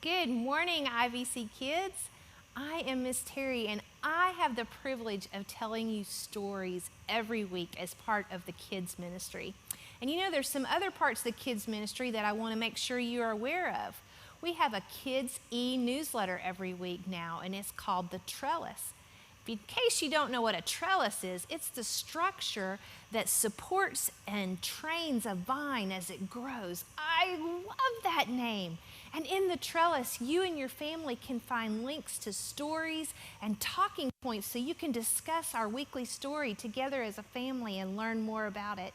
Good morning, IVC kids. I am Miss Terry, and I have the privilege of telling you stories every week as part of the kids ministry. And you know, there's some other parts of the kids ministry that I want to make sure you are aware of. We have a kids e-newsletter every week now, and it's called The Trellis. In case you don't know what a trellis is, it's the structure that supports and trains a vine as it grows. I love that name. And in the trellis, you and your family can find links to stories and talking points so you can discuss our weekly story together as a family and learn more about it.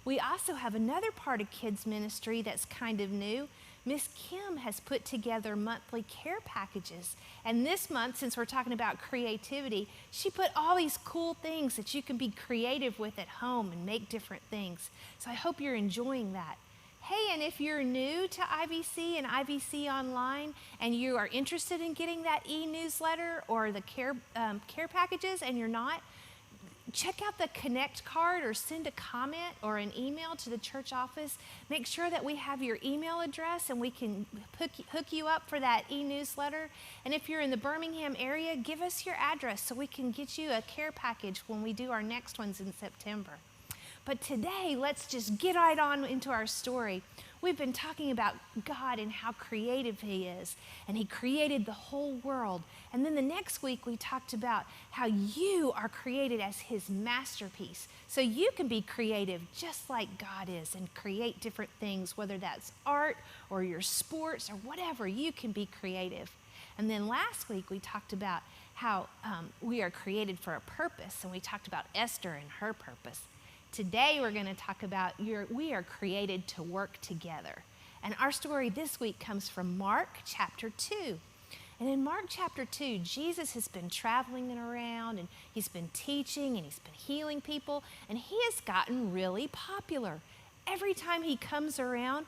We also have another part of kids ministry that's kind of new. Miss Kim has put together monthly care packages. And this month, since we're talking about creativity, she put all these cool things that you can be creative with at home and make different things. So I hope you're enjoying that. Hey, and if you're new to IVC and IVC Online and you are interested in getting that e-newsletter or the care packages and you're not, check out the Connect card or send a comment or an email to the church office. Make sure that we have your email address and we can hook you up for that e-newsletter. And if you're in the Birmingham area, give us your address so we can get you a care package when we do our next ones in September. But today, let's just get right on into our story. We've been talking about God and how creative He is, and He created the whole world. And then the next week, we talked about how you are created as His masterpiece. So you can be creative just like God is and create different things, whether that's art or your sports or whatever, you can be creative. And then last week, we talked about how we are created for a purpose, and we talked about Esther and her purpose. Today we're going to talk about we are created to work together. And our story this week comes from Mark chapter 2. And in Mark chapter 2, Jesus has been traveling around and He's been teaching and He's been healing people, and He has gotten really popular. Every time He comes around,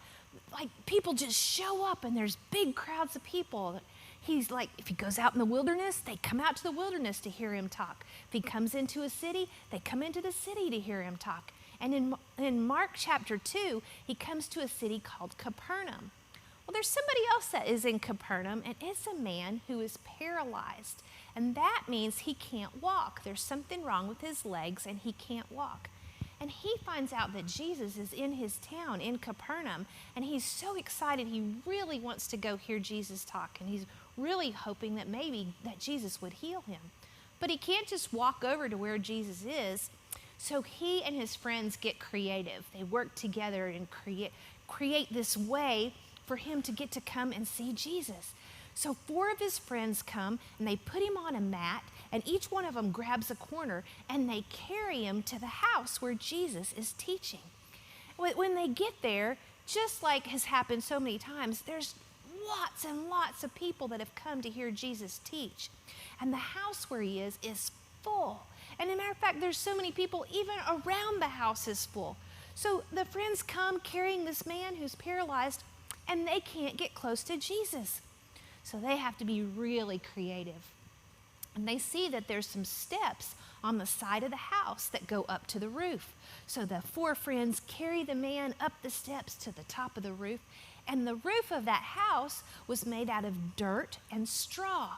like people just show up and there's big crowds of people. He's like, if He goes out in the wilderness, they come out to the wilderness to hear Him talk. If He comes into a city, they come into the city to hear Him talk. And in Mark chapter 2, He comes to a city called Capernaum. Well, there's somebody else that is in Capernaum, and it's a man who is paralyzed. And that means he can't walk. There's something wrong with his legs, and he can't walk. And he finds out that Jesus is in his town, in Capernaum, and he's so excited. He really wants to go hear Jesus talk, and he's really hoping that maybe that Jesus would heal him. But he can't just walk over to where Jesus is, so he and his friends get creative. They work together and create this way for him to get to come and see Jesus. So 4 of his friends come, and they put him on a mat, and each one of them grabs a corner, and they carry him to the house where Jesus is teaching. When they get there, just like has happened so many times, there's lots and lots of people that have come to hear Jesus teach. And the house where he is full. And as a matter of fact, there's so many people, even around the house is full. So the friends come carrying this man who's paralyzed, and they can't get close to Jesus. So they have to be really creative. And they see that there's some steps on the side of the house that go up to the roof. So the 4 friends carry the man up the steps to the top of the roof. And the roof of that house was made out of dirt and straw.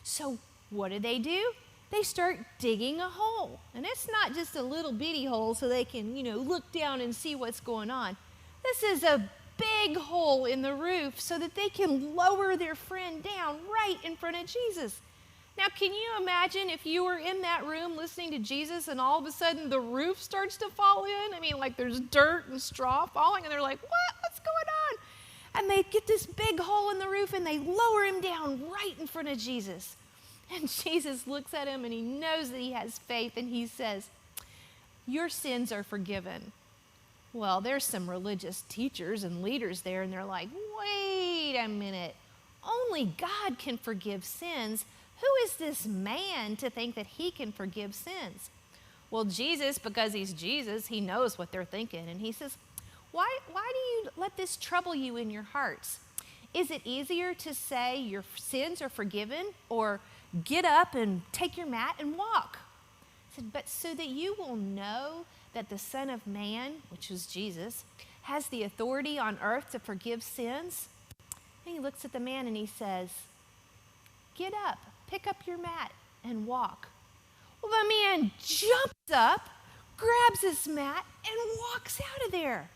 So what do? They start digging a hole. And it's not just a little bitty hole so they can, look down and see what's going on. This is a big hole in the roof so that they can lower their friend down right in front of Jesus. Now, can you imagine if you were in that room listening to Jesus and all of a sudden the roof starts to fall in? I mean, like there's dirt and straw falling, and they're like, what? What's going on? And they get this big hole in the roof, and they lower him down right in front of Jesus. And Jesus looks at him, and He knows that he has faith, and He says, your sins are forgiven. Well, there's some religious teachers and leaders there, and they're like, wait a minute. Only God can forgive sins. Who is this man to think that He can forgive sins? Well, Jesus, because He's Jesus, He knows what they're thinking. And He says, why do you let this trouble you in your hearts? Is it easier to say your sins are forgiven, or get up and take your mat and walk? He said, but so that you will know that the Son of Man, which is Jesus, has the authority on earth to forgive sins. And he looks at the man and he says, "Get up, pick up your mat, and walk." Well, the man jumps up, grabs his mat, and walks out of there.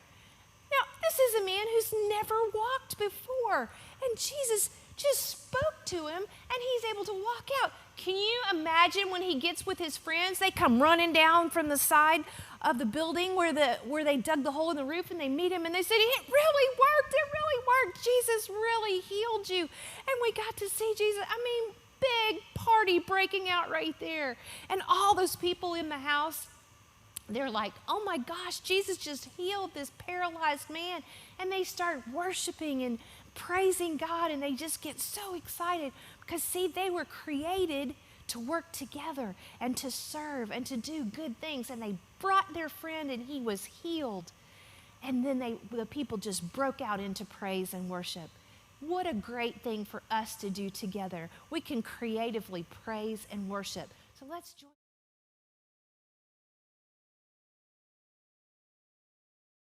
Now, this is a man who's never walked before, and Jesus just spoke to him, and he's able to walk out. Can you imagine when he gets with his friends? They come running down from the side of the building where they dug the hole in the roof, and they meet him, and they said, "It really worked, it really worked. Jesus really healed you." And we got to see Jesus. Big party breaking out right there. And all those people in the house, they're like, "Oh my gosh, Jesus just healed this paralyzed man." And they start worshiping and praising God, and they just get so excited because, see, they were created to work together and to serve and to do good things. And they brought their friend, and he was healed. And then the people just broke out into praise and worship. What a great thing for us to do together. We can creatively praise and worship. So let's join.